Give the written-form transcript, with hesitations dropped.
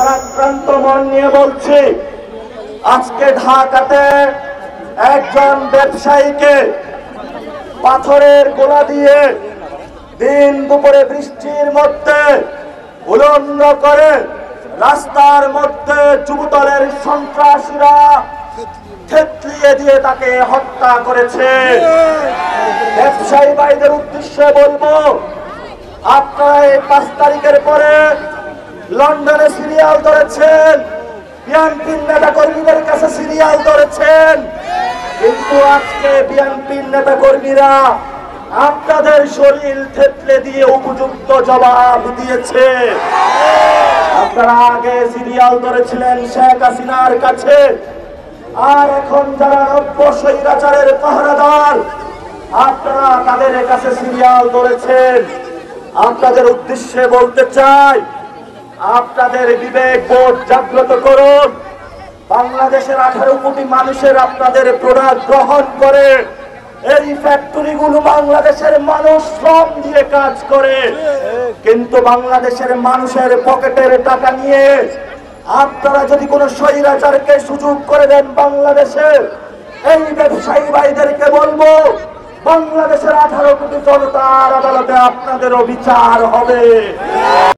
ভারাক্রান্ত মন নিয়ে বলছি, আজকে ঢাকাতে একজন ব্যবসায়ীকে পাথরের গোলা দিয়ে দিন দুপুরে বৃষ্টির মধ্যে উলঙ্গ করে রাস্তার মধ্যে যুবদলের সন্ত্রাসীরা থেতলিয়ে দিয়ে তাকে হত্যা করেছে। ব্যবসায়ী ভাইদের উদ্দেশ্যে বলবো, আপনারা এই 5 তারিখের পরে লন্ডনে সিরিয়াল ধরেছেন, বিএনপির নেতা কর্মীদের কাছে সিরিয়াল ধরেছেন, কিন্তু আজকে বিএনপির নেতা কর্মীরা আপনাদের শরীর থেতলে দিয়ে উপযুক্ত জবাব দিয়েছে। আপনারা আগে সিরিয়াল ধরেছিলেন শেখ হাসিনার কাছে, আর এখন যারা নব্য স্বৈরাচারের পাহারাদার আপনারা তাদের কাছে সিরিয়াল ধরেছেন। আপনাদের উদ্দেশ্যে বলতে চাই, আপনাদের বিবেক বোধ জাগ্রত করুন। বাংলাদেশের 18 কোটি মানুষের আপনাদের প্রোডাক্ট গ্রহণ করে এই ফ্যাক্টরিগুলো বাংলাদেশের মানুষ শ্রম দিয়ে কাজ করে, কিন্তু বাংলাদেশের মানুষের পকেটের টাকা নিয়ে আপনারা যদি কোনো স্বৈরাচারকে সুযোগ করে দেন বাংলাদেশে, এই ব্যবসায়ী ভাইদেরকে বলবো, বাংলাদেশের 18 কোটি জনতার আদালতে আপনাদেরও বিচার হবে।